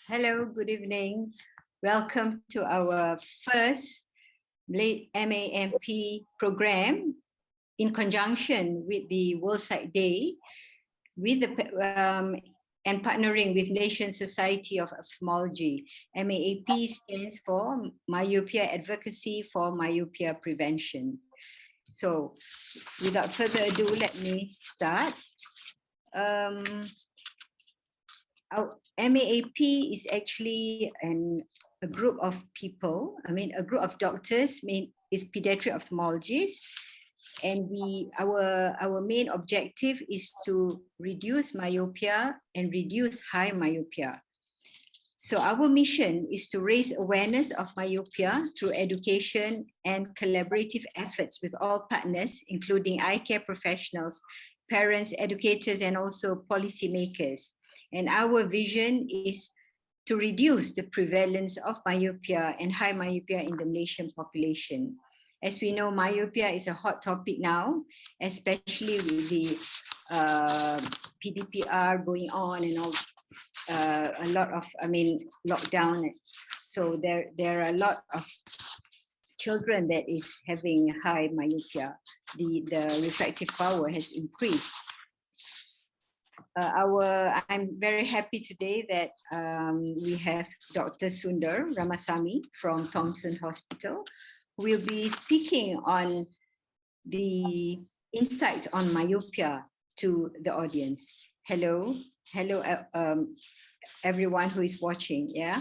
Hello, good evening. Welcome to our first MAMP program in conjunction with the World Sight Day with and partnering with Malaysian Society of Ophthalmology. MAAP stands for Myopia Advocacy for Myopia Prevention. So without further ado, let me start. Our MAAP is actually a group of people, a group of doctors, is pediatric ophthalmologists, and our main objective is to reduce myopia and reduce high myopia. So our mission is to raise awareness of myopia through education and collaborative efforts with all partners, including eye care professionals, parents, educators, and also policymakers. And our vision is to reduce the prevalence of myopia and high myopia in the Malaysian population. As we know, myopia is a hot topic now, especially with the PDPR going on and all, a lot of, lockdown. So there are a lot of children that is having high myopia. The refractive power has increased. I'm very happy today that we have Dr. Sunder Ramasamy from Thomson Hospital, who will be speaking on the insights on myopia to the audience. Hello, everyone who is watching. Yeah.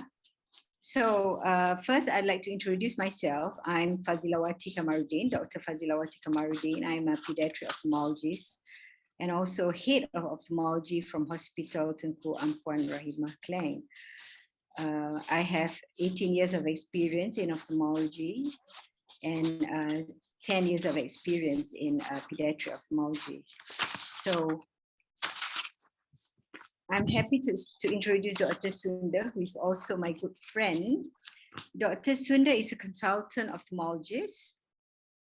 So first, I'd like to introduce myself. I'm Fazilawati Kamarudin, Dr. Fazilawati Kamarudin. I'm a pediatric ophthalmologist and also head of ophthalmology from Hospital Tengku Ampuan Rahimah Klang. I have 18 years of experience in ophthalmology and 10 years of experience in pediatric ophthalmology. So I'm happy to introduce Dr. Sunder, who is also my good friend. Dr. Sunder is a consultant ophthalmologist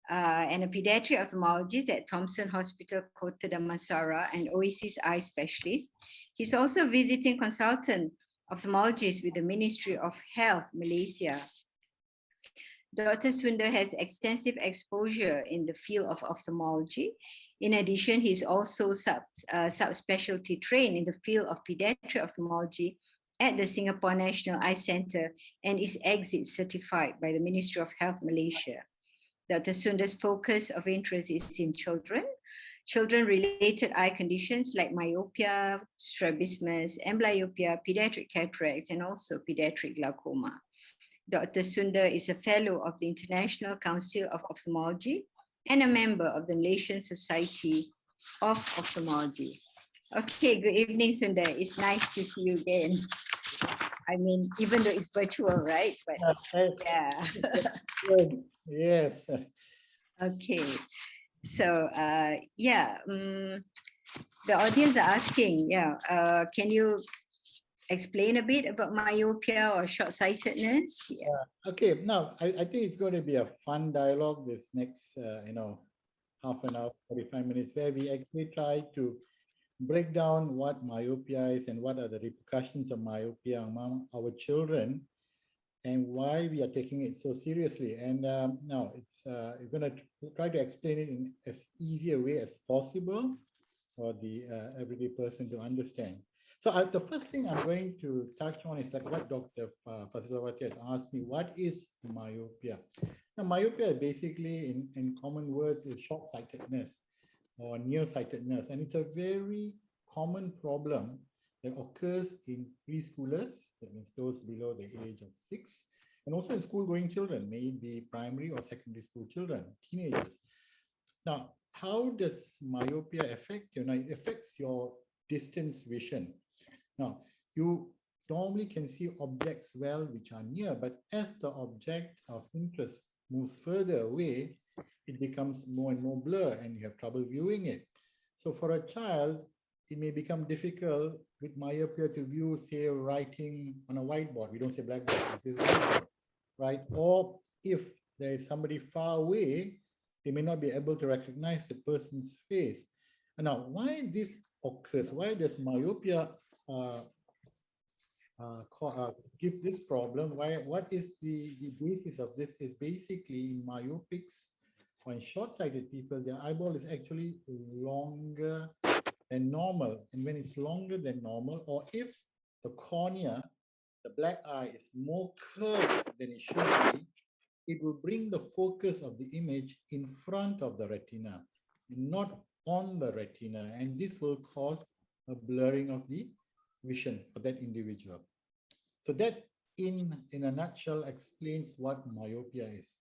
and a pediatric ophthalmologist at Thomson Hospital, Kota Damansara, and Oasis Eye Specialist. He's also a visiting consultant ophthalmologist with the Ministry of Health, Malaysia. Dr. Sunder has extensive exposure in the field of ophthalmology. In addition, he's also subspecialty trained in the field of pediatric ophthalmology at the Singapore National Eye Centre and is exit certified by the Ministry of Health, Malaysia. Dr. Sunder's focus of interest is in children-related eye conditions like myopia, strabismus, amblyopia, pediatric cataracts, and also pediatric glaucoma. Dr. Sunder is a fellow of the International Council of Ophthalmology and a member of the Malaysian Society of Ophthalmology. Okay, good evening, Sunder. It's nice to see you again. I mean, even though it's virtual, right? But yeah. Yes. Okay. So the audience are asking, can you explain a bit about myopia or short-sightedness? Yeah. Okay. Now, I think it's going to be a fun dialogue this next, half an hour, 45 minutes, where we actually try to break down what myopia is and what are the repercussions of myopia among our children and why we are taking it so seriously. And now we're going to try to explain it in as easy a way as possible for the everyday person to understand. So the first thing I'm going to touch on is like what Dr. Fazilawati had asked me, what is myopia? Now, myopia basically, in common words, is short-sightedness or nearsightedness. And it's a very common problem that occurs in preschoolers, that means those below the age of 6, and also in school-going children, may it be primary or secondary school children, teenagers. Now, how does myopia affect you? Now, it affects your distance vision. Now, you normally can see objects well which are near, but as the object of interest moves further away, it becomes more and more blurred and you have trouble viewing it. So for a child, it may become difficult with myopia to view, say, writing on a whiteboard. We don't say blackboard, this is whiteboard, right? Or if there is somebody far away, they may not be able to recognize the person's face. And now, why this occurs? Why does myopia give this problem. What is the basis of this is basically in myopics or in short-sighted people, their eyeball is actually longer than normal. And when it's longer than normal, or if the cornea, the black eye, is more curved than it should be, it will bring the focus of the image in front of the retina, not on the retina. And this will cause a blurring of the vision for that individual. So that, in a nutshell, explains what myopia is.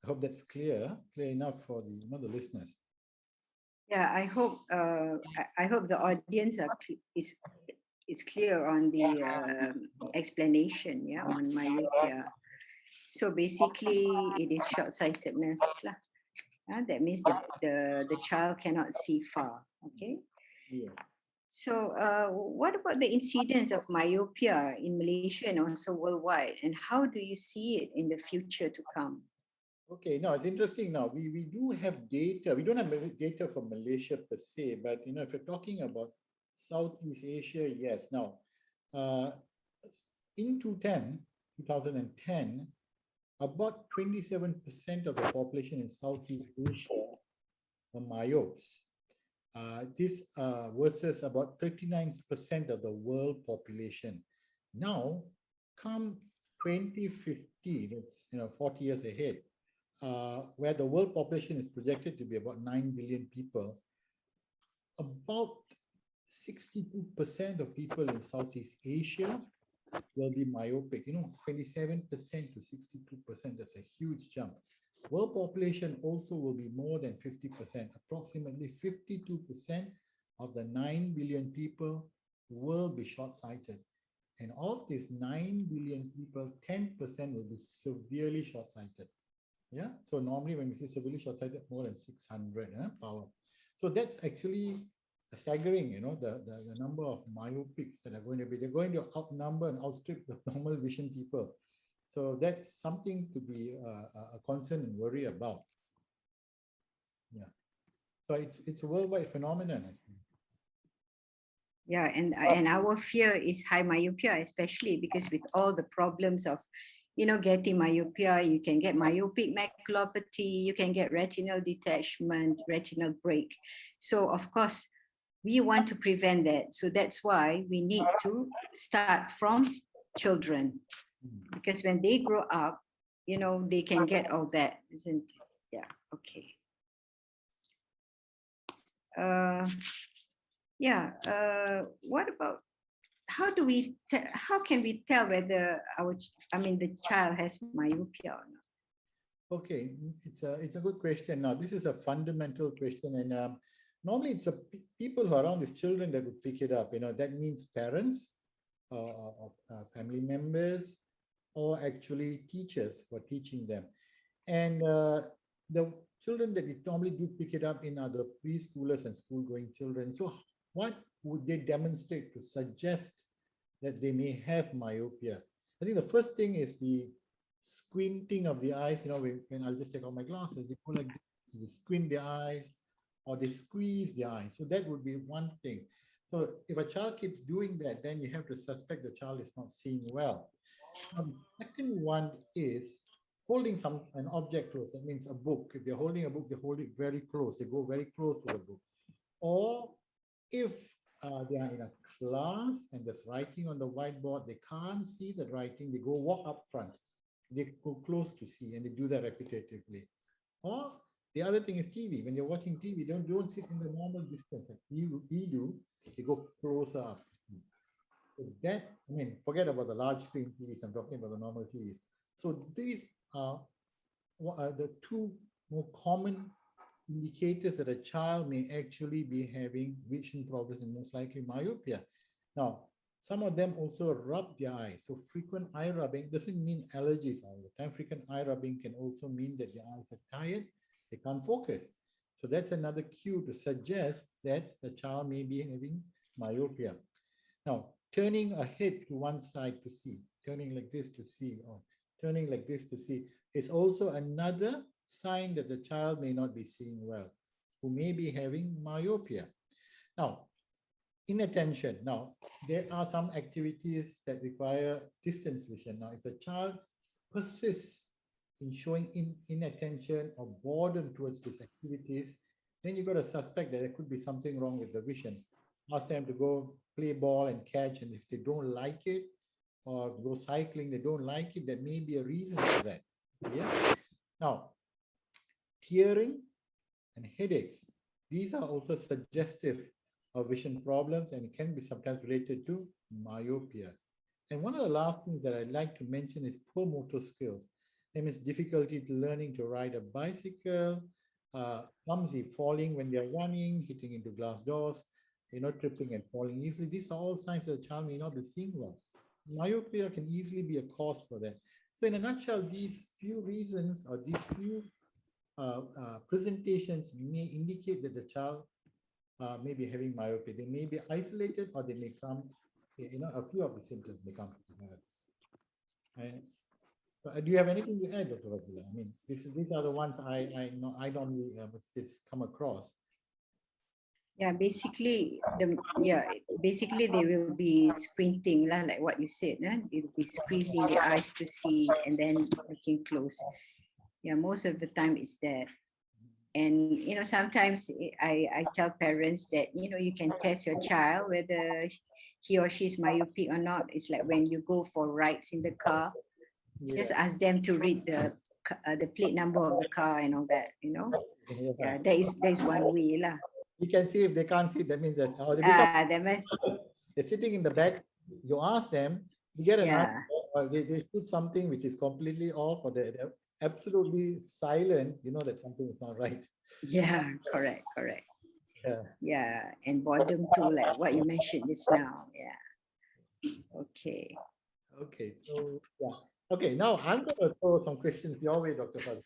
I hope that's clear enough for the listeners. Yeah, I hope the audience is clear on the explanation, yeah, on myopia. So basically, it is short-sightedness lah. That means the child cannot see far. Okay. Yes. So, what about the incidence of myopia in Malaysia and also worldwide, and how do you see it in the future to come? Okay, now it's interesting. Now we do have data. We don't have data for Malaysia per se, but if you're talking about Southeast Asia, yes. Now, in 2010, about 27% of the population in Southeast Asia were myopes. This versus about 39% of the world population. Now, come 2050, that's 40 years ahead, where the world population is projected to be about 9 billion people, about 62% of people in Southeast Asia will be myopic. 27% to 62%, that's a huge jump. World population also will be more than 50%. Approximately 52% of the 9 billion people will be short-sighted. And of these 9 billion people, 10% will be severely short-sighted. Yeah, so normally when we say severely short-sighted, more than 600 power. So that's actually staggering, the number of myopics that are going to be. They're going to outnumber and outstrip the normal vision people. So that's something to be a concern and worry about. Yeah. So it's a worldwide phenomenon, actually. Yeah, and our fear is high myopia, especially because with all the problems of getting myopia, you can get myopic maculopathy, you can get retinal detachment, retinal break. So of course, we want to prevent that. So that's why we need to start from children, because when they grow up, they can get all that, isn't it? Yeah, okay. What about, how can we tell whether the child has myopia or not? Okay, it's a good question. Now, this is a fundamental question, and normally it's people who are around these children that would pick it up. That means parents of family members, or actually teachers who are teaching them. And the children that we normally do pick it up in are the preschoolers and school-going children. So what would they demonstrate to suggest that they may have myopia? I think the first thing is the squinting of the eyes. When I'll just take out my glasses, they go like this, they squint their eyes, or they squeeze their eyes. So that would be one thing. So if a child keeps doing that, then you have to suspect the child is not seeing well. Now, the second one is holding an object close. That means a book. If they're holding a book, they hold it very close. They go very close to the book. Or if they are in a class and there's writing on the whiteboard, they can't see the writing, they go walk up front. They go close to see, and they do that repetitively. Or the other thing is TV. When you're watching TV, don't sit in the normal distance like we do. They go closer up. So that, forget about the large screen TVs. I'm talking about the normal TVs. So these are the two more common indicators that a child may actually be having vision problems, and most likely myopia. Now, some of them also rub their eyes. So frequent eye rubbing doesn't mean allergies all the time. Frequent eye rubbing can also mean that their eyes are tired, they can't focus. So that's another cue to suggest that the child may be having myopia. Now, turning a head to one side to see, turning like this to see, or turning like this to see, is also another sign that the child may not be seeing well, who may be having myopia. Now, inattention. Now, there are some activities that require distance vision. Now, if a child persists in showing inattention or boredom towards these activities, then you got to suspect that there could be something wrong with the vision. Ask them to go play ball and catch, and if they don't like it, or go cycling, they don't like it, there may be a reason for that. Yeah. Now, tearing and headaches, these are also suggestive of vision problems and it can be sometimes related to myopia. And one of the last things that I'd like to mention is poor motor skills. That means difficulty to learning to ride a bicycle, clumsy falling when they're running, hitting into glass doors, tripping and falling easily. These are all signs that the child may not be seeing well. Myopia can easily be a cause for that. So in a nutshell, these few reasons or these few presentations may indicate that the child may be having myopia. They may be isolated or they may come, a few of the symptoms may come. And do you have anything to add, Dr. Fazila? I mean, these are the ones I know I don't come across. Yeah, basically they will be squinting like what you said. They'll be squeezing the eyes to see and then looking close. Yeah, most of the time it's that. And sometimes I tell parents that you can test your child whether he or she is myopic or not. It's like when you go for rides in the car, just ask them to read the plate number of the car and all that. Yeah, that is one way lah. You can see if they can't see, that means that they're sitting in the back. You ask them, you get an answer, or they put something which is completely off, or they're absolutely silent, that something is not right. Yeah, correct. Yeah, and boredom too, like what you mentioned just now. Yeah. Okay, so yeah. Okay, now I'm going to throw some questions your way, Dr. Fazil.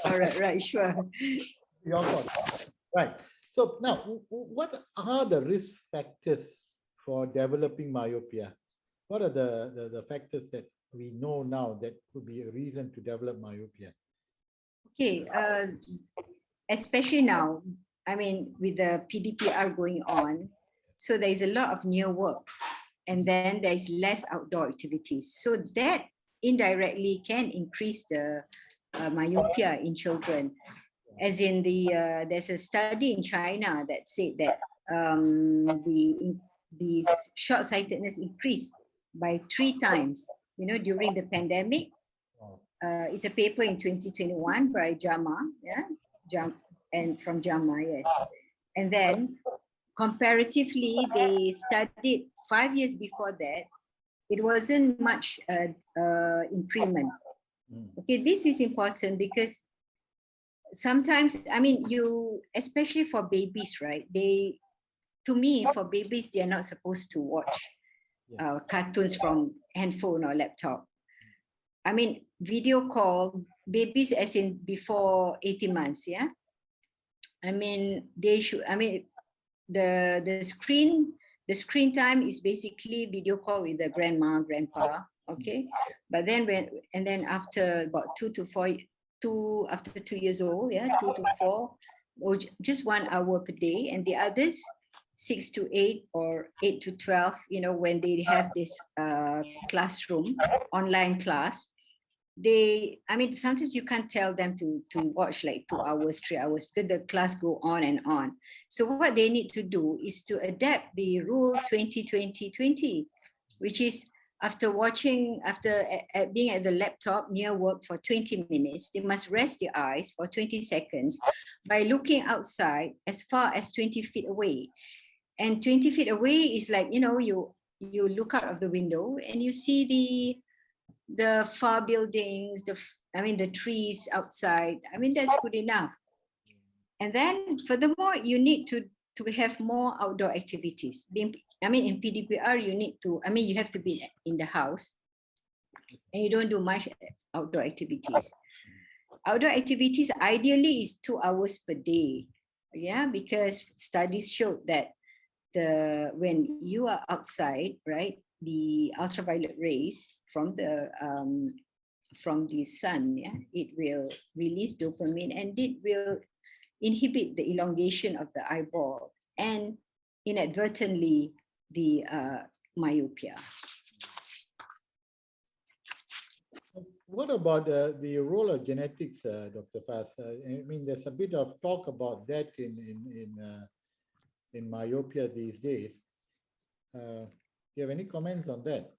All right, sure. Your thoughts. Right. So now, what are the risk factors for developing myopia? What are the factors that we know now that could be a reason to develop myopia? Okay, especially now, I mean, with the PDPR going on, so there is a lot of near work, and then there is less outdoor activities. So that indirectly can increase the myopia in children. As in there's a study in China that said that the short-sightedness increased by 3 times, during the pandemic. It's a paper in 2021 by JAMA, and from JAMA, yes. And then comparatively, they studied 5 years before that. It wasn't much increment. Okay, this is important because sometimes, I mean, especially for babies, right? To me, for babies, they're not supposed to watch cartoons from handphone or laptop. I mean, video call babies as in before 18 months, yeah? I mean, they should, I mean, the screen time is basically video call with the grandma, grandpa, okay? But then after about 2 to 4, after 2 years old, 2 to 4, or just 1 hour per day, and the others 6 to 8 or 8 to 12, when they have this classroom, online class, sometimes you can't tell them to watch like 2 hours, 3 hours, because the class go on and on. So what they need to do is to adapt the rule 20-20-20, which is after being at the laptop near work for 20 minutes, they must rest their eyes for 20 seconds by looking outside as far as 20 feet away. And 20 feet away is like, you look out of the window and you see the far buildings, the trees outside. I mean, that's good enough. And then furthermore, you need to have more outdoor activities. In PDPR, you have to be in the house and you don't do much outdoor activities. Outdoor activities ideally is 2 hours per day. Yeah, because studies showed that when you are outside, right, the ultraviolet rays from the sun, it will release dopamine and it will inhibit the elongation of the eyeball and inadvertently the myopia. What about the role of genetics, Dr. Faz? I mean, there's a bit of talk about that in myopia these days. Do you have any comments on that?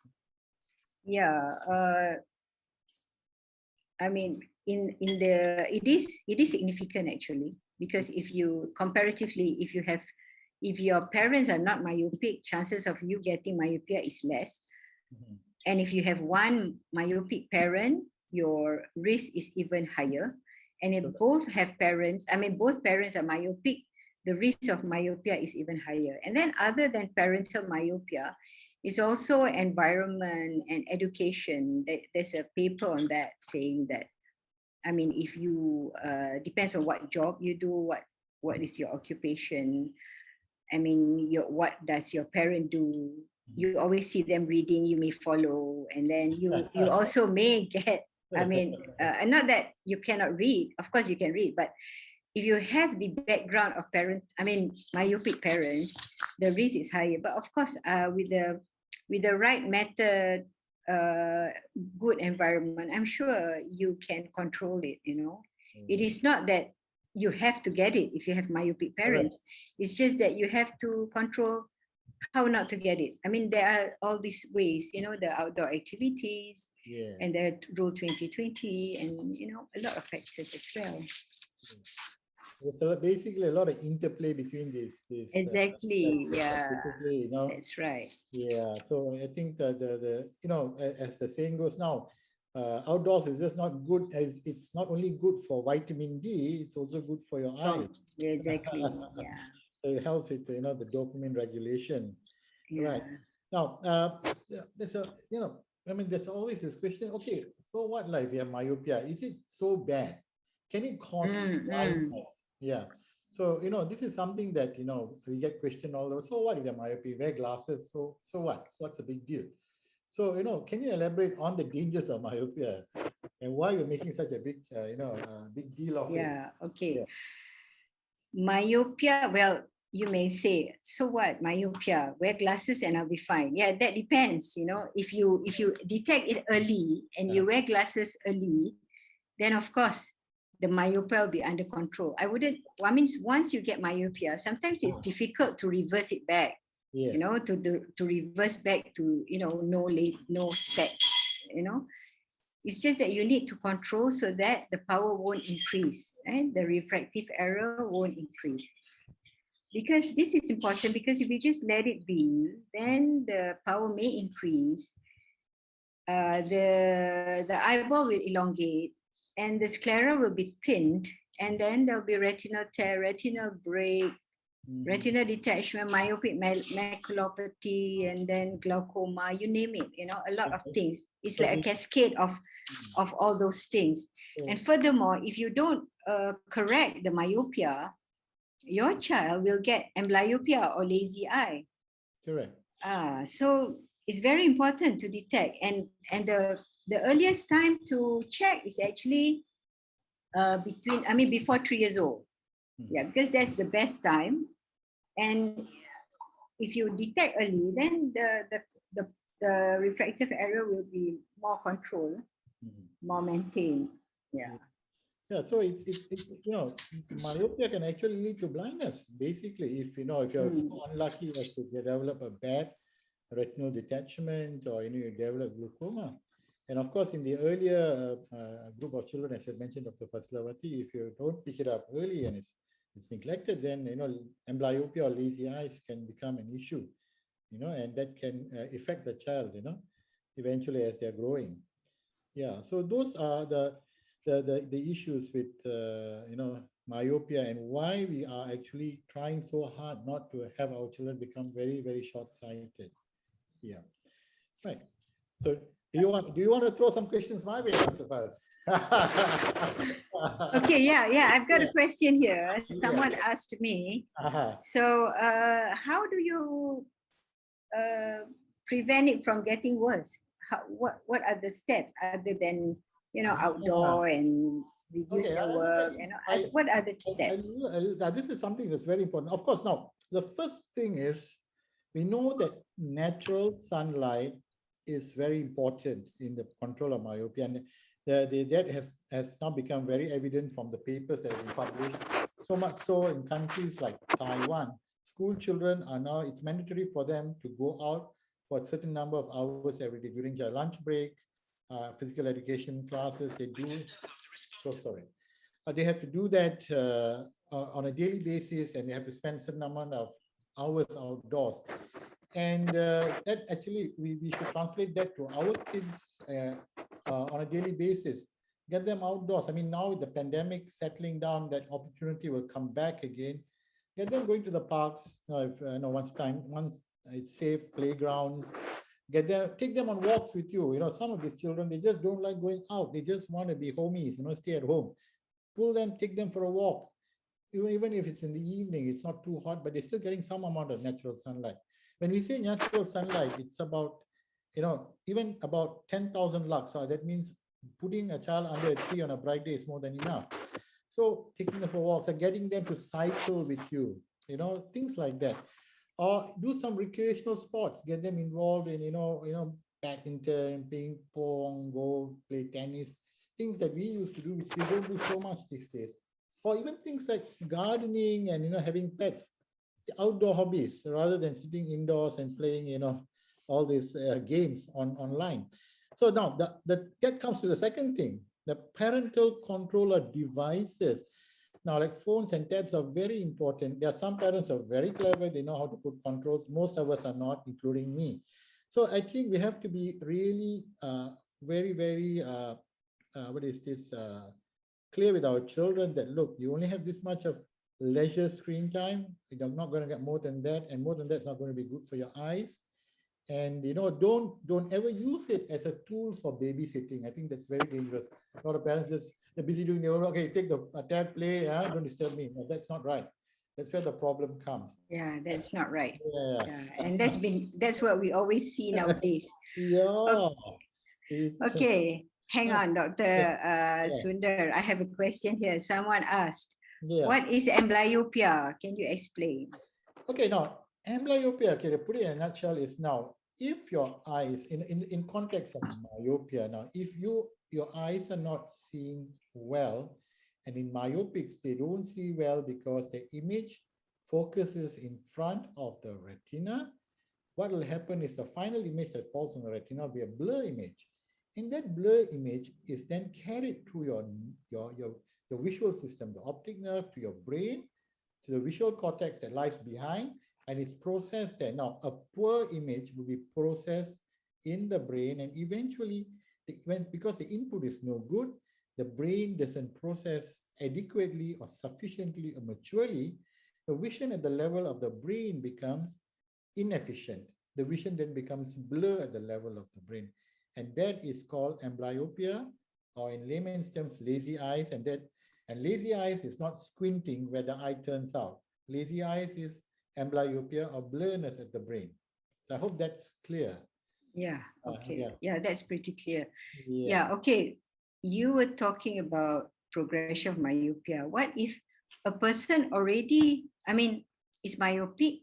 Yeah, I mean, it is significant actually, because if you comparatively, if your parents are not myopic, chances of you getting myopia is less. Mhm. And if you have one myopic parent, your risk is even higher. And if both have parents, I mean, both parents are myopic, the risk of myopia is even higher. And then other than parental myopia, is also environment and education. There's a paper on that saying that, I mean, if you, depends on what job you do, what is your occupation, I mean, what does your parent do? You always see them reading, you may follow, and then you also may get, I mean, not that you cannot read, of course you can read, but if you have the background of myopic parents, the risk is higher. But of course, with the right method, good environment, I'm sure you can control it, you know. It is not that you have to get it if you have myopic parents. It's just that you have to control how not to get it. I mean, there are all these ways, you know, the outdoor activities, and the Rule 2020, and, you know, a lot of factors as well. There's basically a lot of interplay between these. Exactly, yeah, you know? That's right. Yeah, so I think that the you know, as the saying goes now, outdoors is just not good, as it's not only good for vitamin D, it's also good for your eyes. Yeah, exactly. Yeah. So it helps with, you know, the dopamine regulation. Yeah. Right. Now, there's a, you know, I mean, there's always this question, okay, so what, like, if you have myopia, is it so bad? Can it cause blindness? Yeah. So, you know, this is something that, you know, we get questioned all over. So what if you have myopia? Wear glasses. So what? What's the big deal? So, you know, can you elaborate on the dangers of myopia and why you're making such a big, big deal of it? Yeah. Okay. Myopia, well, you may say, so what, myopia, wear glasses and I'll be fine. Yeah, that depends. You know, if you detect it early and you wear glasses early, then of course the myopia will be under control. I mean, once you get myopia, sometimes it's difficult to reverse it back. You know, to reverse back to, you know, no specs, you know. It's just that you need to control so that the power won't increase and the refractive error won't increase. Because this is important, because if you just let it be, then the power may increase. The eyeball will elongate and the sclera will be thinned, and then there'll be retinal tear, retinal break, retinal detachment, myopic maculopathy, and then glaucoma, you name it, you know, a lot of things. It's like a cascade of all those things. And furthermore, if you don't correct the myopia, your child will get amblyopia or lazy eye. Correct. So it's very important to detect, and the earliest time to check is actually before 3 years old. Yeah, because that's the best time. And if you detect early, then the refractive error will be more controlled, more maintained. Yeah. Yeah, so it's you know, myopia can actually lead to blindness. Basically, if you're so unlucky as to develop a bad retinal detachment, or you develop glaucoma. And of course, in the earlier group of children, as I mentioned, Dr. Fazilawati, if you don't pick it up early and it's neglected, then amblyopia or lazy eyes can become an issue, and that can affect the child, eventually as they're growing. Yeah, so those are the issues with myopia, and why we are actually trying so hard not to have our children become very, very short-sighted. Yeah, right. So do you want to throw some questions my way, Dr. Faz? Okay, yeah, I've got a question here. Someone asked me. So how do you prevent it from getting worse? What are the steps other than outdoor and reduce the work? What are the steps? This is something that's very important. Of course, now The first thing is we know that natural sunlight is very important in the control of myopia, and that has now become very evident from the papers that have been published. So much so in countries like Taiwan, school children are now, it's mandatory for them to go out for a certain number of hours every day during their lunch break, physical education classes. They do, so sorry. They have to do that on a daily basis, and they have to spend a certain amount of hours outdoors. And that actually, we should translate that to our kids on a daily basis. Get them outdoors. I mean, now with the pandemic settling down, that opportunity will come back again. Get them going to the parks. If once it's safe, playgrounds. Get them, take them on walks with you. Some of these children, they just don't like going out. They just want to be homies. Stay at home. Pull them, take them for a walk. Even if it's in the evening, it's not too hot, but they're still getting some amount of natural sunlight. When we say natural sunlight, it's about, even about 10,000 lux. So that means putting a child under a tree on a bright day is more than enough. So taking them for walks or getting them to cycle with you, things like that. Or do some recreational sports, get them involved in, badminton, ping pong, go play tennis, things that we used to do, which they don't do so much these days. Or even things like gardening and, having pets, outdoor hobbies, rather than sitting indoors and playing, all these games online. So now that comes to the second thing, the parental controller devices. Now, like phones and tabs are very important. There are some parents who are very clever. They know how to put controls. Most of us are not, including me. So I think we have to be really very, very, clear with our children that, look, you only have this much of leisure screen time. You're not going to get more than that. And more than that's not going to be good for your eyes. And, don't ever use it as a tool for babysitting. I think that's very dangerous. A lot of parents just, they're busy doing their work. Okay, take the tab, play, don't disturb me. No, that's not right. That's where the problem comes. Yeah, that's not right. Yeah. And that's what we always see nowadays. Yeah. Okay. Hang on, Dr. Sunder. I have a question here. Someone asked, what is amblyopia? Can you explain? Okay, now, amblyopia, okay, to put it in a nutshell, is now, if your eyes, in context of myopia, now, if your eyes are not seeing well, and in myopics, they don't see well because the image focuses in front of the retina, what will happen is the final image that falls on the retina will be a blur image. And that blur image is then carried through your visual system, the optic nerve, to your brain, to the visual cortex that lies behind, and it's processed there. Now, a poor image will be processed in the brain, and eventually, because the input is no good, the brain doesn't process adequately or sufficiently or maturely, the vision at the level of the brain becomes inefficient. The vision then becomes blur at the level of the brain. And that is called amblyopia, or in layman's terms, lazy eyes. And lazy eyes is not squinting where the eye turns out. Lazy eyes is amblyopia, or blurriness at the brain. So I hope that's clear. Yeah, okay. Yeah, that's pretty clear. Yeah, okay. You were talking about progression of myopia. What if a person already, is myopic?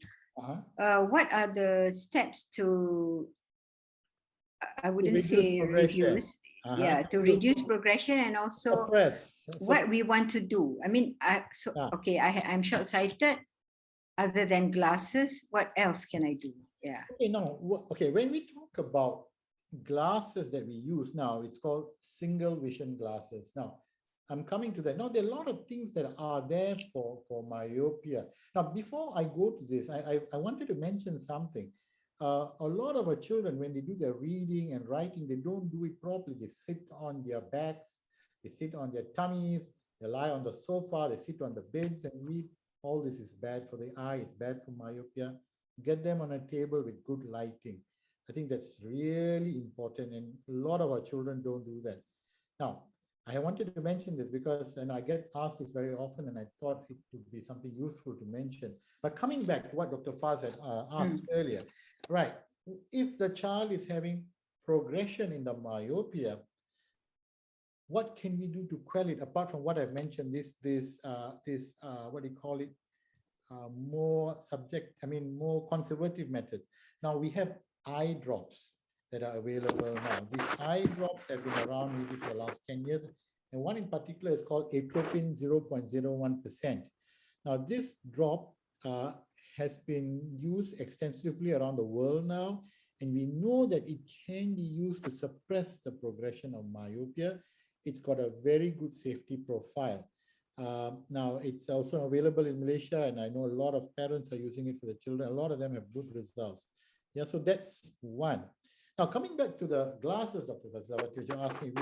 What are the steps to, I wouldn't say reduce, to reduce progression, and also what we want to do? I'm short-sighted. Other than glasses, what else can I do? Yeah. Okay, when we talk about glasses that we use now, it's called single vision glasses. Now, I'm coming to that. Now, there are a lot of things that are there for myopia. Now, before I go to this, I wanted to mention something. A lot of our children, when they do their reading and writing, they don't do it properly. They sit on their backs, they sit on their tummies, they lie on the sofa, they sit on the beds and read. All this is bad for the eye, it's bad for myopia. Get them on a table with good lighting. I think that's really important, and a lot of our children don't do that. Now, I wanted to mention this because, and I get asked this very often, and I thought it would be something useful to mention. But coming back to what Dr. Faz had asked earlier, right? If the child is having progression in the myopia, what can we do to quell it, apart from what I've mentioned, what do you call it? more more conservative methods. Now we have eye drops that are available now. These eye drops have been around maybe for the last 10 years. And one in particular is called Atropine 0.01%. Now this drop has been used extensively around the world now. And we know that it can be used to suppress the progression of myopia. It's got a very good safety profile. Now, it's also available in Malaysia, and I know a lot of parents are using it for the children. A lot of them have good results. Yeah, so that's one. Now, coming back to the glasses, Dr. Fazilawati, which you asked me,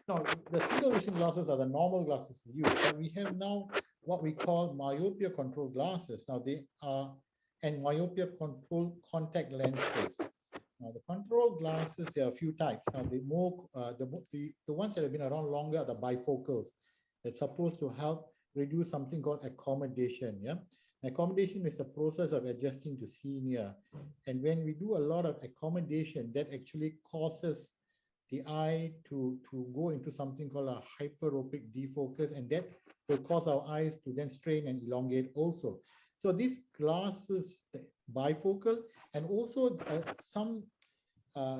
no, the single vision glasses are the normal glasses we use, but we have now what we call myopia control glasses. Now, they are, and myopia control contact lenses. Now, the control glasses, there are a few types. Now, the ones that have been around longer are the bifocals. That's supposed to help reduce something called accommodation. Yeah, accommodation is the process of adjusting to see near, and when we do a lot of accommodation, that actually causes the eye to go into something called a hyperopic defocus, and that will cause our eyes to then strain and elongate also. So these glasses, bifocal, and also some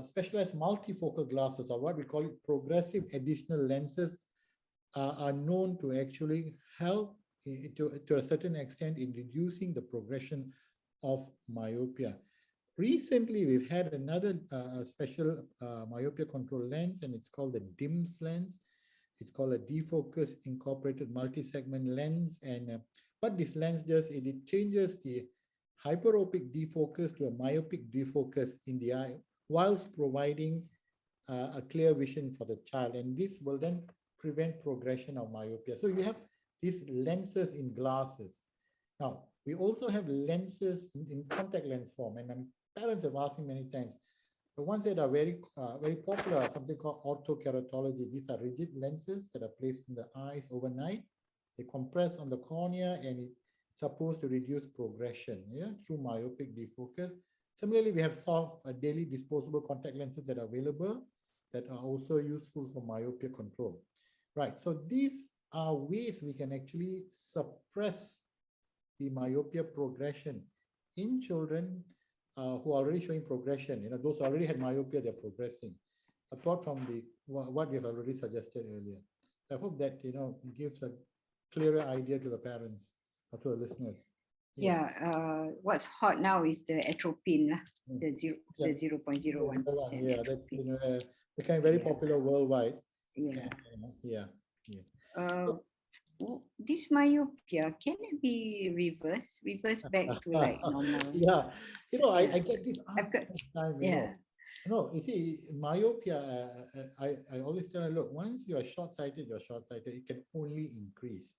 specialized multifocal glasses, or what we call it progressive additional lenses, are known to actually help to a certain extent in reducing the progression of myopia. Recently, we've had another special myopia control lens, and it's called the DIMS lens. It's called a defocus incorporated multi-segment lens. And what this lens does, it changes the hyperopic defocus to a myopic defocus in the eye, whilst providing a clear vision for the child. And this will then prevent progression of myopia. So you have these lenses in glasses. Now, we also have lenses in contact lens form, and parents have asked me many times. The ones that are very popular are something called orthokeratology. These are rigid lenses that are placed in the eyes overnight. They compress on the cornea, and it's supposed to reduce progression, yeah, through myopic defocus. Similarly, we have soft daily disposable contact lenses that are available that are also useful for myopia control. Right, so these are ways we can actually suppress the myopia progression in children who are already showing progression. You know, those who already had myopia, they're progressing, apart from what we have already suggested earlier. I hope that, you know, gives a clearer idea to the parents or to the listeners. Yeah, what's hot now is the Atropine, the 0.01%. Yeah, that's, you know, became very popular worldwide. Yeah. This myopia, can it be reversed back to like normal? Yeah, you know, I get this asked all the time, you know. No, you see, myopia, I always tell them, look, once you are short-sighted, you're short-sighted, it can only increase.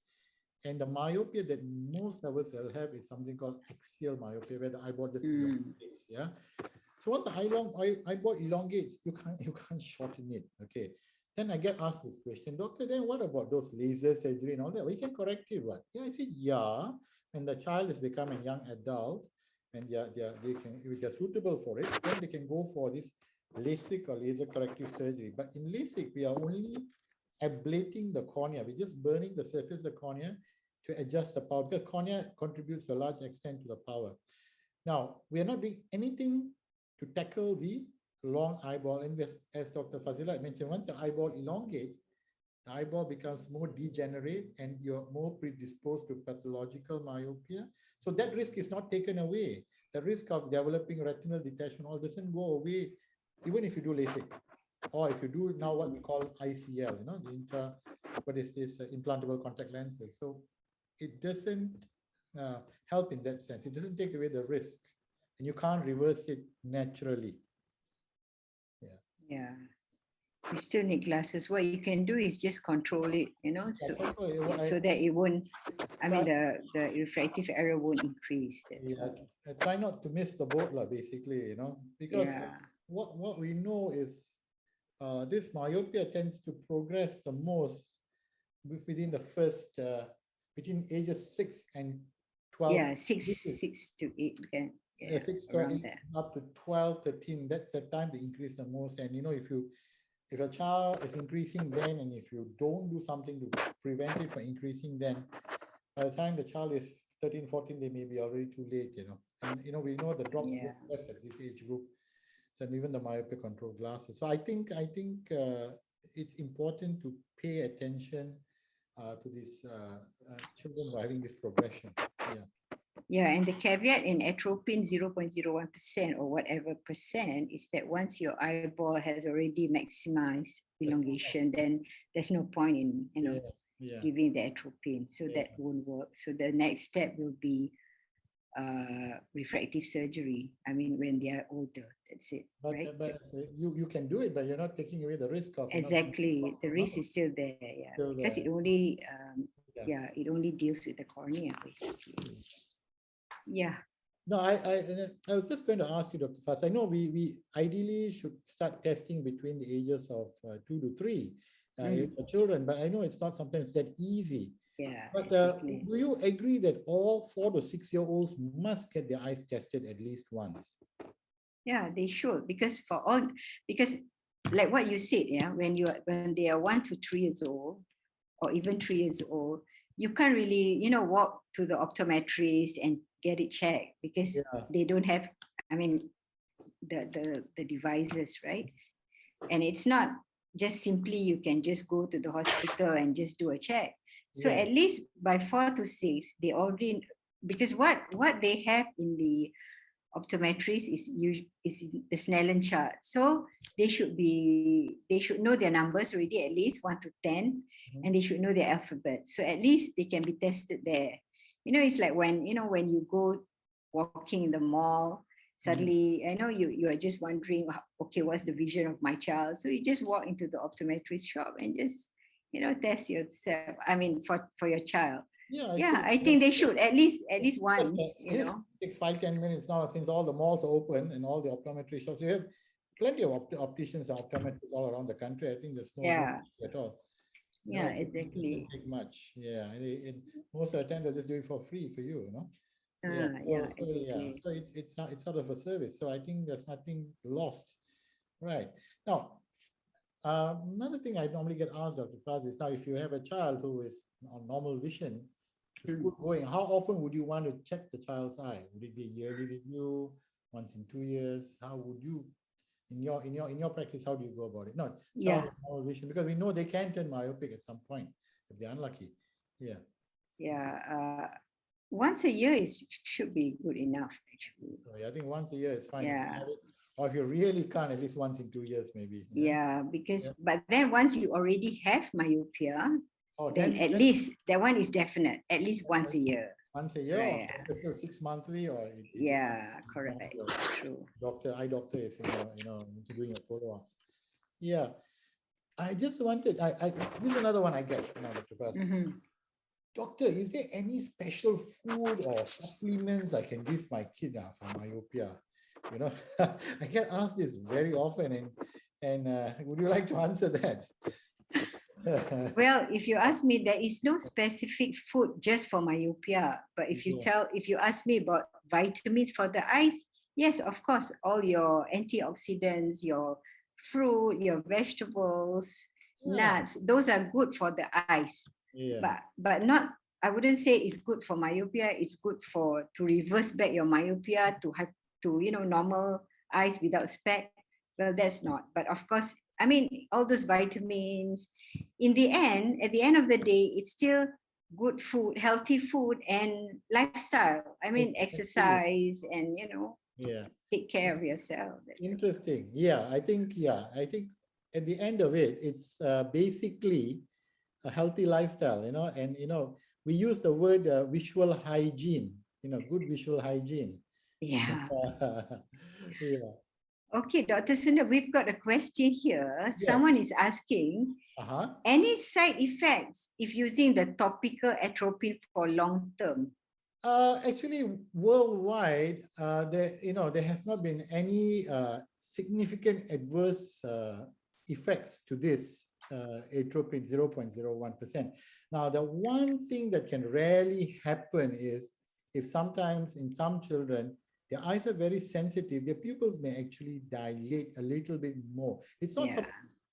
And the myopia that most of us will have is something called axial myopia, where the eyeball just elongates, yeah. So once the eyeball elongates, you can't shorten it, okay. Then I get asked this question, doctor, then what about those laser surgery and all that? We can correct it, what? Yeah, I said, yeah. When the child is becoming a young adult, and if they're suitable for it, then they can go for this LASIK or laser corrective surgery. But in LASIK, we are only ablating the cornea. We're just burning the surface of the cornea to adjust the power, because cornea contributes to a large extent to the power. Now, we are not doing anything to tackle the long eyeball. And as Dr. Fazila mentioned, once the eyeball elongates, the eyeball becomes more degenerate and you're more predisposed to pathological myopia. So that risk is not taken away. The risk of developing retinal detachment all doesn't go away, even if you do LASIK, or if you do now what we call ICL, you know, the implantable contact lenses. So it doesn't help in that sense. It doesn't take away the risk, and you can't reverse it naturally. Yeah. We still need glasses. What you can do is just control it, you know, so that it won't, the refractive error won't increase. That's I try not to miss the boat, basically, you know, because what we know is this myopia tends to progress the most within the first, between ages 6 and 12. Yeah, 6 to 8. Yeah, 6 to 8, up to 12, 13. That's the time they increase the most. And, you know, if a child is increasing then, and if you don't do something to prevent it from increasing then, by the time the child is 13, 14, they may be already too late, And, we know the drops Yeah. work best at this age group, and even the myopia control glasses. So I think it's important to pay attention to these children who are having this progression. Yeah. Yeah, and the caveat in atropine 0.01% or whatever percent is that once your eyeball has already maximized elongation, then there's no point in giving the atropine. So that won't work. So the next step will be refractive surgery. I mean, when they are older, that's it. But, right? but you can do it, but you're not taking away the risk of exactly. The risk is still there, yeah. Still because there. it only it only deals with the cornea, basically. Yeah. No, I was just going to ask you, Dr. Faz. I know we ideally should start testing between the ages of 2 to 3 for children, but I know it's not sometimes that easy. Yeah. But exactly. do you agree that all 4 to 6-year-olds must get their eyes tested at least once? Yeah, they should, because like what you said, when they are 1 to 3 years old, or even 3 years old, you can't really, walk to the optometrist and get it checked because they don't have, I mean, the devices, right? And it's not just simply you can just go to the hospital and just do a check. So at least by 4 to 6, they already, because what they have in the optometrist is the Snellen chart. So they should know their numbers already, at least 1 to 10, and they should know their alphabet. So at least they can be tested there. It's like when you go walking in the mall, suddenly I know you are just wondering, okay, what's the vision of my child? So you just walk into the optometrist shop and just test yourself. I mean, for your child. Yeah, I think they should at least once. It takes 5-10 minutes now, since all the malls are open and all the optometry shops. You have plenty of opticians and optometrists all around the country. I think there's no issue at all. Exactly. It doesn't take much. Yeah, most of the time they'll just do it for free for you. Exactly. So it's sort of a service. So I think there's nothing lost. Right. Now, another thing I normally get asked, Dr. Faz, is now if you have a child who is on normal vision, school going, how often would you want to check the child's eye? Would it be a yearly review, once in 2 years? How would you, in your practice, how do you go about it? No, child with normal vision, because we know they can turn myopic at some point if they're unlucky. Once a year should be good enough, actually. So I think once a year is fine. Yeah. Or if you really can't, at least once in 2 years, maybe. But then once you already have myopia, then at least that one is definite, at least once a year. Once a year, right, or 6 monthly, or correct. True. Eye doctor is doing a follow-ups. Yeah, I just wanted. This is another one I get now, Dr. Faz. Doctor, is there any special food or supplements I can give my kid for myopia? I get asked this very often, and would you like to answer that? Well, if you ask me, there is no specific food just for myopia. But if you ask me about vitamins for the eyes, yes, of course, all your antioxidants, your fruit, your vegetables, nuts, those are good for the eyes. But not, I wouldn't say it's good for myopia. It's good to reverse back your myopia to have normal eyes without spec. Well, that's not. But of course, I mean, all those vitamins, at the end of the day, it's still good food, healthy food, and lifestyle. I mean, exercise and take care of yourself. That's interesting. I think at the end of it, it's basically a healthy lifestyle, and we use the word visual hygiene, good visual hygiene. Okay, Dr. Sunder, we've got a question here. Someone is asking, any side effects if using the topical atropine for long term? Actually, worldwide, there have not been any significant adverse effects to this atropine 0.01%. Now, the one thing that can rarely happen is if sometimes in some children, their eyes are very sensitive, their pupils may actually dilate a little bit more. It's not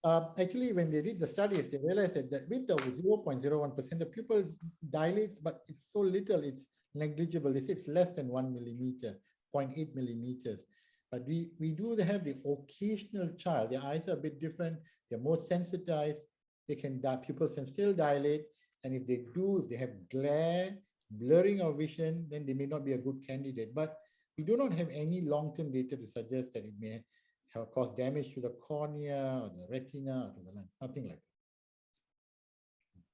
so, actually, when they did the studies, they realized that with the 0.01%, the pupil dilates, but it's so little, it's negligible. They say it's less than 1 millimeter, 0.8 millimeters. But we do have the occasional child. Their eyes are a bit different. They're more sensitized. They can, pupils can still dilate. And if they have glare, blurring of vision, then they may not be a good candidate. But we do not have any long-term data to suggest that it may have caused damage to the cornea or the retina or to the lens, nothing like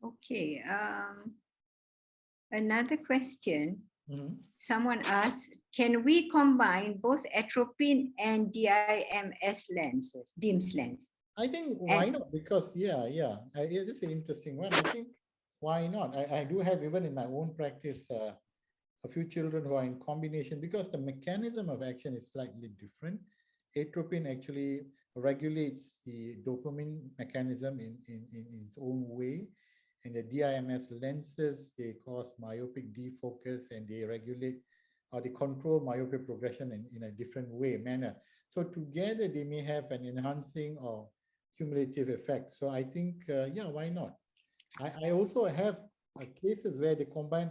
that. Okay. Another question. Mm-hmm. Someone asked, can we combine both atropine and DIMS lenses, DIMS lens? I think why not? Because that's an interesting one. I think why not? I do have, even in my own practice, a few children who are in combination, because the mechanism of action is slightly different. Atropine actually regulates the dopamine mechanism in its own way. And the DIMS lenses, they cause myopic defocus, and they regulate or they control myopia progression in a different manner. So together they may have an enhancing or cumulative effect. So I think, why not? I also have cases where they combine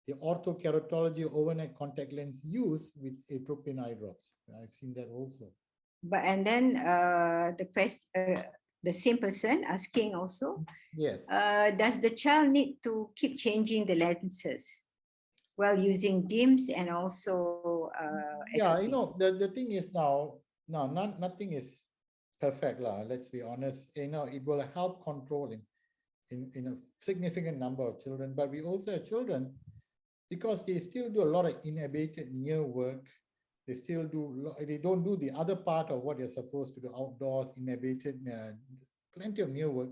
the orthokeratology overnight contact lens use with atropine eye drops. I've seen that also. But and then the same person asking also, yes, does the child need to keep changing the lenses while using DIMS and also atropine? The thing is nothing is perfect lah. Let's be honest. It will help control in a significant number of children, but we also have children, because they still do a lot of inhibited near work. They don't do the other part of what you're supposed to do outdoors, inhibited, plenty of near work.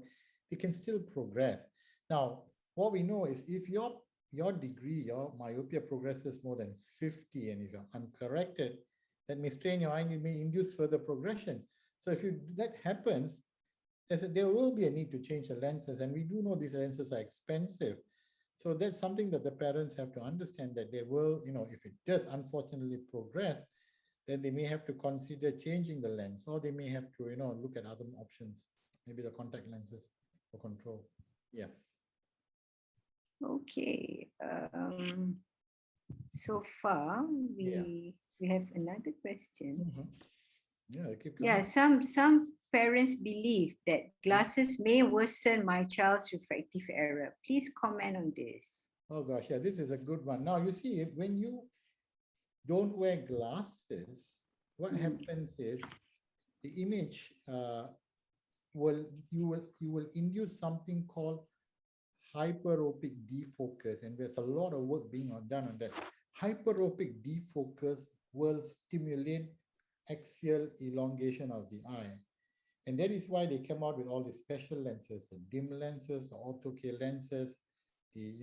They can still progress. Now, what we know is if your myopia progresses more than 50, and if you're uncorrected, that may strain your eye and it may induce further progression. So if that happens, there will be a need to change the lenses, and we do know these lenses are expensive. So that's something that the parents have to understand, that they will, if it does unfortunately progress, then they may have to consider changing the lens, or they may have to, look at other options, maybe the contact lenses for control. Yeah. Okay. So far, we have another question. Mm-hmm. Yeah, keep going. Yeah, some parents believe that glasses may worsen my child's refractive error. Please comment on this. Oh gosh, yeah, this is a good one. Now you see, when you don't wear glasses, what happens is the image you will induce something called hyperopic defocus, and there's a lot of work being done on that. Hyperopic defocus will stimulate axial elongation of the eye, and that is why they come out with all these special lenses, the dim lenses, the ortho-K lenses, the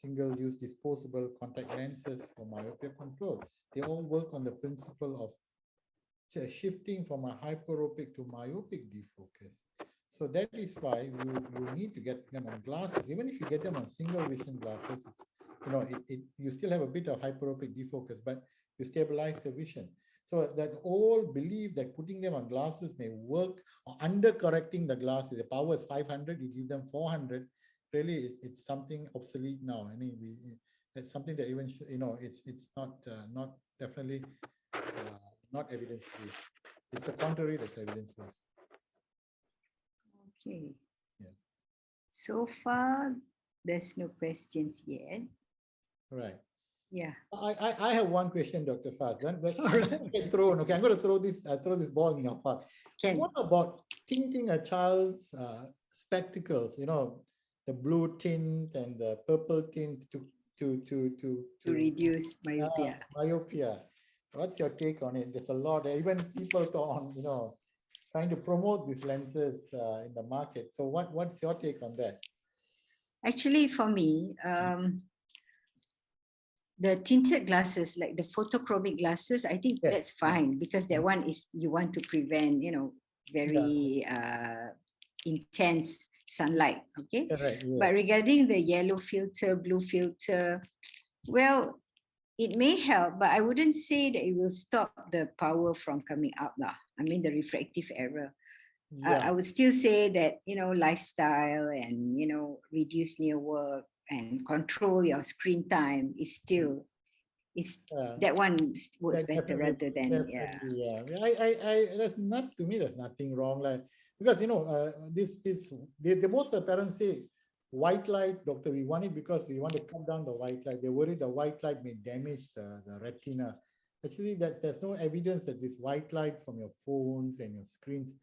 single-use disposable contact lenses for myopia control. They all work on the principle of shifting from a hyperopic to myopic defocus. So that is why you need to get them on glasses. Even if you get them on single vision glasses, you still have a bit of hyperopic defocus, but you stabilize the vision. So that all believe that putting them on glasses may work, or under-correcting the glasses. The power is 500, you give them 400. Really, it's something obsolete now. I mean, it's something that even it's not definitely not evidence-based. It's the contrary that's evidence-based. Okay. Yeah. So far, there's no questions yet. Right. Yeah. I have one question, Dr. Faz. But okay, I'm going to throw this ball in your park. What about tinting a child's spectacles? The blue tint and the purple tint to reduce myopia. Myopia. What's your take on it? There's a lot. Even people on trying to promote these lenses in the market. So what's your take on that? Actually, for me, the tinted glasses, like the photochromic glasses, I think that's fine, because that one is, you want to prevent, very intense sunlight. Okay. Correct, yes. But regarding the yellow filter, blue filter, well, it may help, but I wouldn't say that it will stop the power from coming out. I mean, the refractive error. I would still say that, lifestyle and, reduce near work and control your screen time is still, that one works better rather than, yeah. There's not, to me, there's nothing wrong. Like, because, you know, the most the parents say, white light, doctor, we want it because we want to cut down the white light. They're worried the white light may damage the retina. Actually, there's no evidence that this white light from your phones and your screens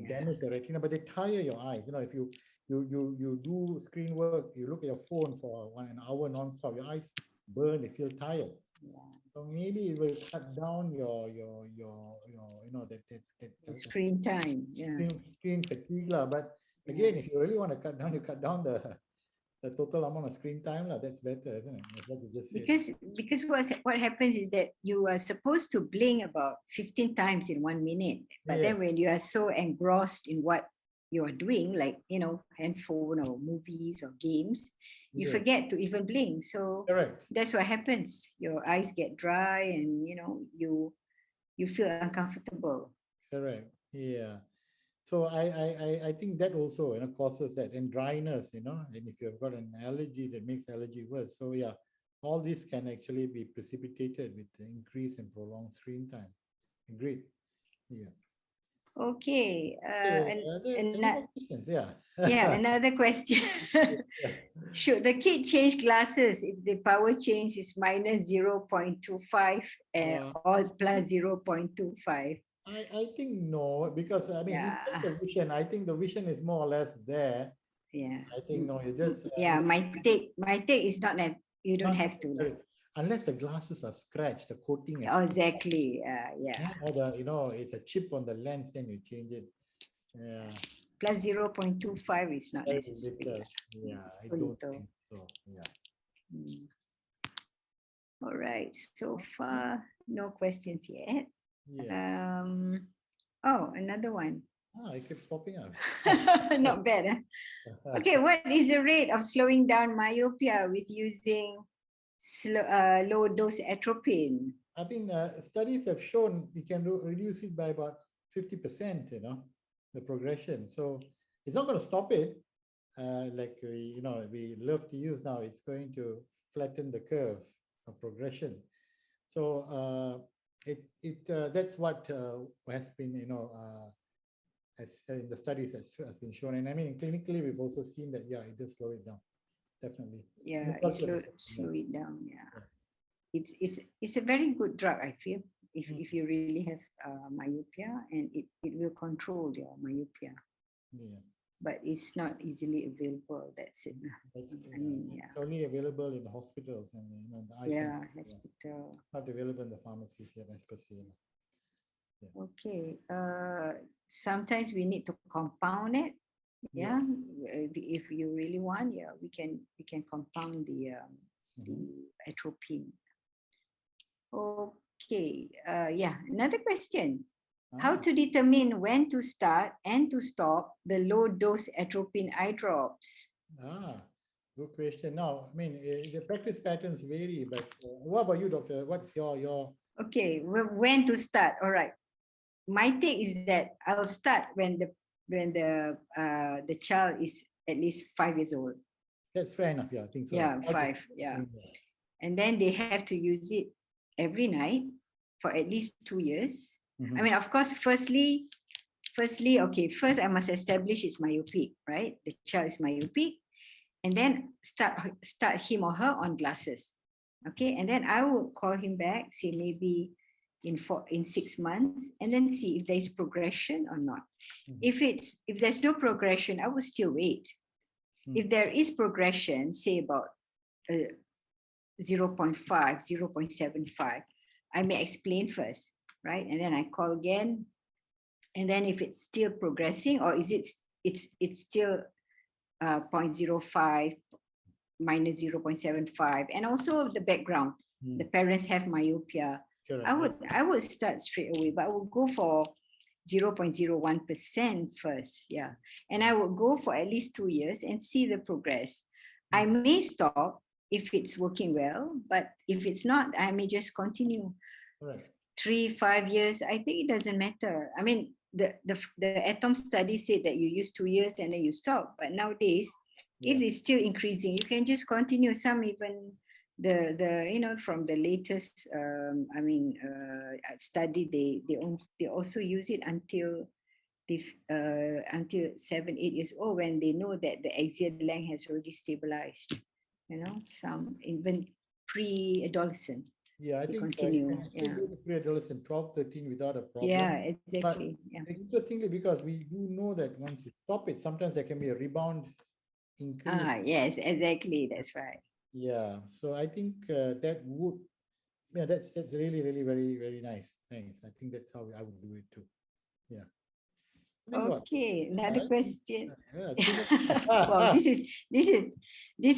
damage the retina, but they tire your eyes. You know, if you do screen work, you look at your phone for an hour non-stop, your eyes burn, they feel tired. So maybe it will cut down your you know, that screen time, screen fatigue lah. But again, if you really want to cut down, you cut down the total amount of screen time lah. That's better, isn't it? That's what you just said. Because what happens is that you are supposed to blink about 15 times in 1 minute, but then when you are so engrossed in what you are doing, like, you know, handphone or movies or games, you forget to even blink. So that's what happens. Your eyes get dry, and you know, you feel uncomfortable. Correct. Yeah. So I think that also, you know, causes that, and dryness, you know, and if you've got an allergy, that makes allergy worse. So yeah, all this can actually be precipitated with the increase in prolonged screen time. Agreed. Yeah. Okay. Questions? Yeah. Another question. Should the kid change glasses if the power change is minus 0.25 or plus 0.25? I think no, because I mean, in terms of vision, I think the vision is more or less there. Yeah. I think no, you just my take is not that you don't have to. Unless the glasses are scratched, the coating is exactly. or the, you know, it's a chip on the lens, then you change it. Yeah. Plus 0.25 is not necessary. Yeah, I don't think so. Yeah. All right. So far, no questions yet. Yeah. Oh, another one. It keeps popping up. Not bad. Okay, what is the rate of slowing down myopia with using low dose atropine? I mean, studies have shown you can reduce it by about 50%, you know, the progression. So it's not going to stop it. Like we love to use now, it's going to flatten the curve of progression. So that's what has been, you know, as in the studies has been shown. And I mean, clinically, we've also seen that, yeah, it does slow it down, definitely. Yeah, it slow it down. Yeah. It's a very good drug, I feel, if you really have myopia, and it will control your myopia. Yeah. But it's not easily available. That's it. I mean, yeah. It's only available in the hospitals and, you know, the eye hospital. Not available in the pharmacies yet, as per se. Yeah. Okay. Sometimes we need to compound it. Yeah. If you really want, we can compound the atropine. Okay. Another question. How to determine when to start and to stop the low dose atropine eye drops? Good question. Now, I mean, the practice patterns vary, but what about you, doctor? What's your? Okay, when to start? All right. My take is that I'll start when the child is at least 5 years old. That's fair enough. Yeah, I think so. Yeah, 5. Yeah, and then they have to use it every night for at least 2 years. I mean, of course, firstly, okay, first I must establish it's myopic, right? The child is myopic, and then start him or her on glasses. Okay, and then I will call him back, say maybe in 6 months, and then see if there is progression or not. If there's no progression, I will still wait. If there is progression, say about 0.5, 0.75, I may explain first, right? And then I call again. And then if it's still progressing, or is it's still 0.05, minus 0.75, and also the background. The parents have myopia. Correct. I would start straight away, but I would go for 0.01% first. Yeah. And I would go for at least 2 years and see the progress. I may stop if it's working well, but if it's not, I may just continue. Right. 3, 5 years, I think it doesn't matter. I mean, the ATOM study said that you use 2 years and then you stop, but nowadays If it's still increasing, you can just continue. Some even from the latest study, they also use it until 7, 8 years old, when they know that the axial length has already stabilized. Some even pre-adolescent. Yeah, I think continue. you can still do the pre-adolescent 12, 13 without a problem. Yeah, exactly. Interestingly, because we do know that once you stop it, sometimes there can be a rebound increase. Yes, exactly. That's right. Yeah, so I think that would, that's really, really very, very nice. Thanks. I think that's how I would do it too. Yeah. Okay, another question. Yeah, Wow, this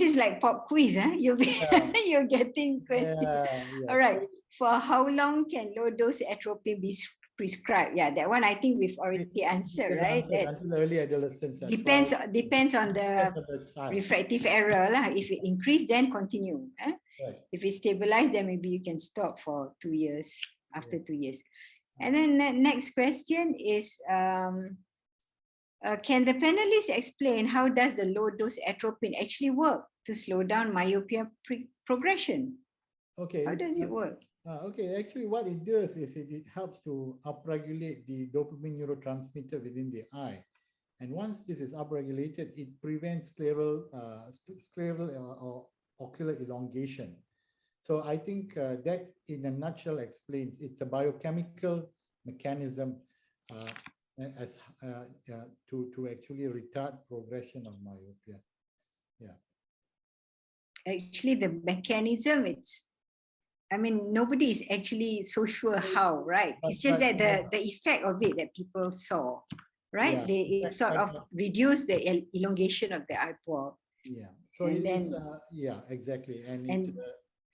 is like pop quiz, huh? You're getting questions. yeah. All right. For how long can low dose atropine be prescribed? Yeah, that one I think we've already answered, right? That until the early adolescence. depends on the child. refractive error lah. If it increase, then continue. Right. If it stabilize, then maybe you can stop for 2 years, after 2 years. And then the next question is, can the panelists explain how does the low dose atropine actually work to slow down myopia progression? Okay. How does it work? Okay, actually what it does is it helps to upregulate the dopamine neurotransmitter within the eye. And once this is upregulated, it prevents scleral or ocular elongation. So I think that in a nutshell explains, it's a biochemical mechanism to actually retard progression of myopia. Yeah. Actually, the mechanism, nobody is actually so sure how, right? It's just that the effect of it that people saw, right? Yeah. It sort of reduced the elongation of the eyeball. Yeah. So yeah, exactly. And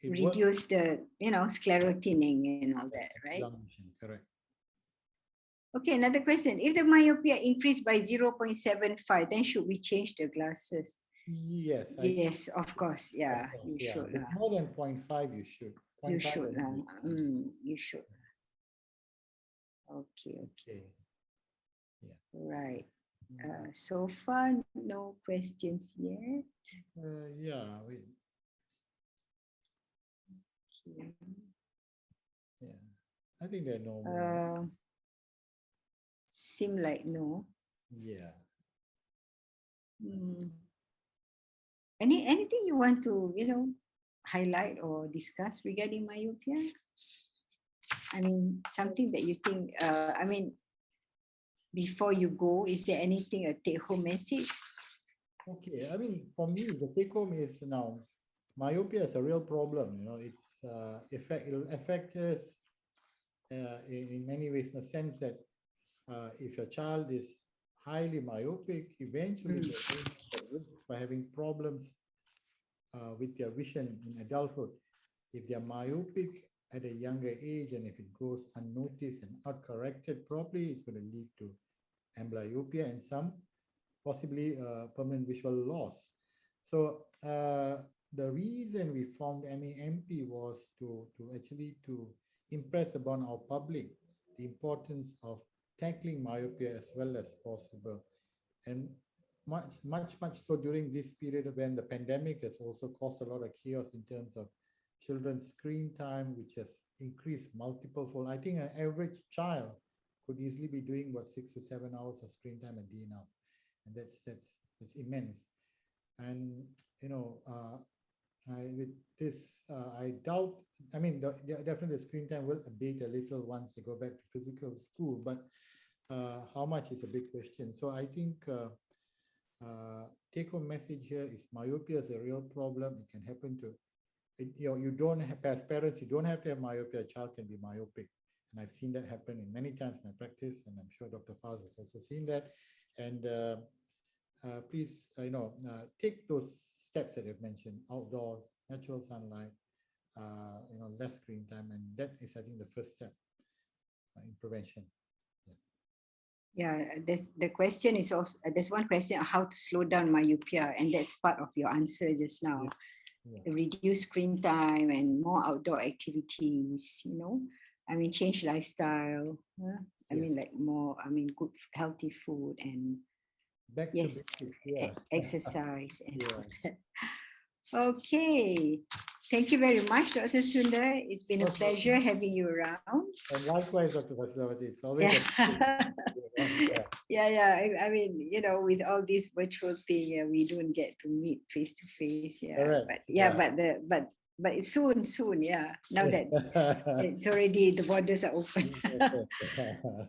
it reduce the sclerotining and all that, right? Correct. Okay, another question. If the myopia increased by 0.75, then should we change the glasses? Yes. Yes, of course. Yeah, you should. If more than 0.5, you should. You should. You should. Okay. Yeah. Right. So far, no questions yet. Yeah. Okay. Yeah. I think there are no more. Seem like no. Yeah. Anything you want to, highlight or discuss regarding myopia? Something that you think, before you go, is there anything, a take-home message? Okay, for me, the take-home is now, myopia is a real problem. It'll affect us in many ways, in the sense that if your child is highly myopic, eventually they're at risk for having problems with their vision in adulthood. If they're myopic at a younger age, and if it goes unnoticed and not corrected properly, it's going to lead to amblyopia and some possibly permanent visual loss. So the reason we formed MAMP was to impress upon our public the importance of tackling myopia as well as possible. And much so during this period when the pandemic has also caused a lot of chaos in terms of children's screen time, which has increased multiple fold. I think an average child could easily be doing 6 to 7 hours of screen time a day now, and that's immense. And with this, I doubt. Definitely the screen time will abate a little once they go back to physical school, but how much is a big question. So I think take-home message here is myopia is a real problem. It can happen to you don't have, as parents, you don't have to have myopia. A child can be myopic, and I've seen that happen in many times in my practice, and I'm sure Dr. Faz has also seen that. And please, take those steps that I've mentioned: outdoors, natural sunlight, less screen time, and that is, I think, the first step in prevention. Yeah, the question is also, there's one question on how to slow down myopia, and that's part of your answer just now. Yeah. Reduce screen time and more outdoor activities, change lifestyle. More, good healthy food and Back Yes, to basics, yeah. exercise and Yeah. all that. Okay, thank you very much, Dr. Sunder. It's been a Okay. pleasure having you around. And likewise, Dr. Fazilawati, it's always Yeah, yeah. yeah. I mean, with all this virtual thing, we don't get to meet face to face. Yeah, Correct. but yeah, but it's soon. Yeah. Now that it's already the borders are open.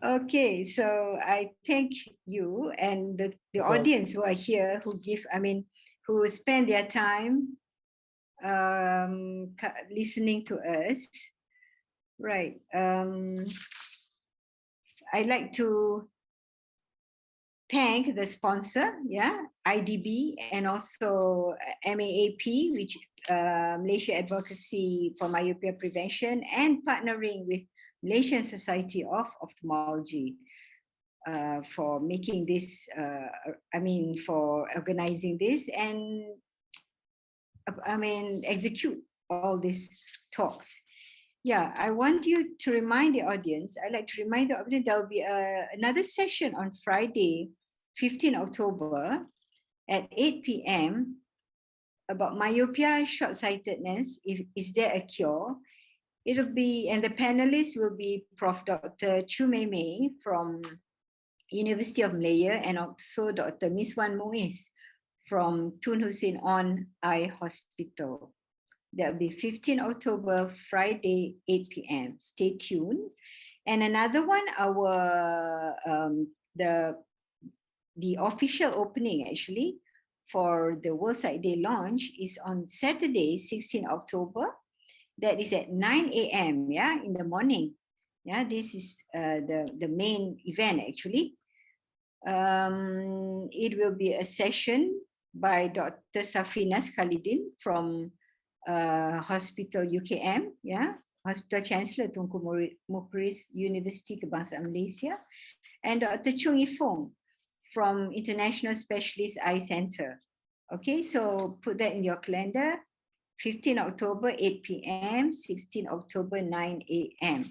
Okay, so I thank you and the So, audience who are here, who spend their time listening to us. Right. I'd like to thank the sponsor, IDB, and also MAAP, which Malaysia Advocacy for Myopia Prevention, and partnering with Malaysian Society of Ophthalmology for making this, for organizing this and, execute all these talks. Yeah, I want you to remind the audience, I'd like to remind the audience there'll be another session on Friday, 15 October at 8 p.m. about myopia, short-sightedness, is there a cure? It'll be, and the panelists will be Prof. Dr. Chu Mei Mei from University of Malaya and also Dr. Miswan Muiz from Tun Hussein On Eye Hospital. That'll be 15 October, Friday, 8 p.m. Stay tuned. And another one, the official opening actually for the World Sight Day launch is on Saturday, 16 October. That is at 9 a.m. in the morning. This is the main event actually. It will be a session by Dr. Safinas Khalidin from Hospital UKM, Hospital Chancellor Tunku Mukhris University Kebangsaan Malaysia, and Dr. Chung Ifong from International Specialist Eye Center. Okay, so put that in your calendar. 15 October, 8 p.m., 16 October, 9 a.m.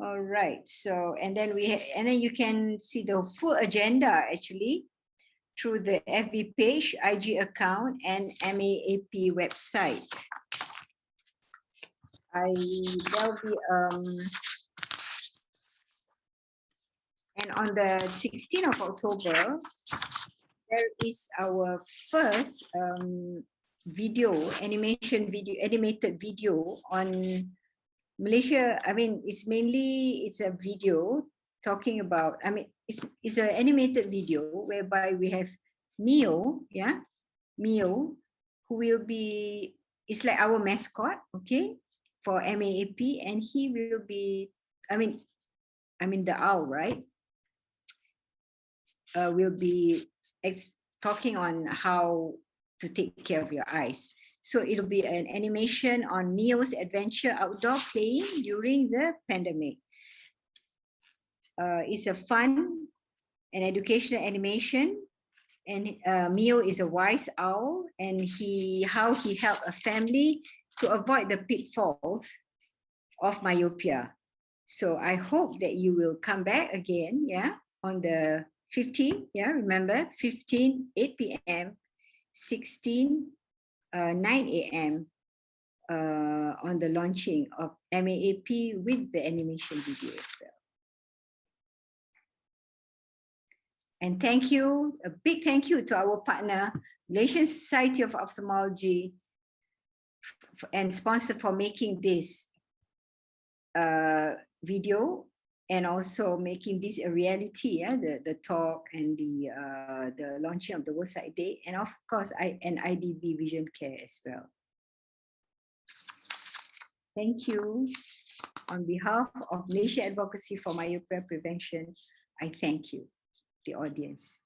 All right, so, and then you can see the full agenda actually through the FB page, IG account, and MAAP website. There'll be, and on the 16th of October, there is our first animated video on Malaysia. It's a video talking about, it's an animated video whereby we have Mio, Mio, who will be, it's like our mascot, okay, for MAAP, and he will be, the owl, right? Will be talking on how to take care of your eyes. So it'll be an animation on Mio's adventure outdoor playing during the pandemic. It's a fun and educational animation, and Mio is a wise owl, and how he helped a family to avoid the pitfalls of myopia. So I hope that you will come back again, on the 15, remember, 15, 8 p.m., 16, 9 a.m. On the launching of MAAP with the animation video as well. And thank you, a big thank you to our partner, Malaysian Society of Ophthalmology, and sponsor for making this video and also making this a reality, the talk and the launching of the World Sight Day, and of course, IDB Vision Care as well. Thank you. On behalf of Malaysia Advocacy for Myopia Prevention, I thank you, the audience.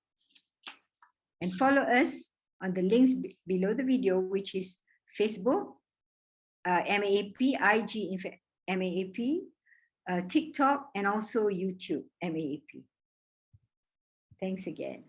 And follow us on the links below the video, which is Facebook, MAAP, IG MAAP, TikTok, and also YouTube MAAP. Thanks again.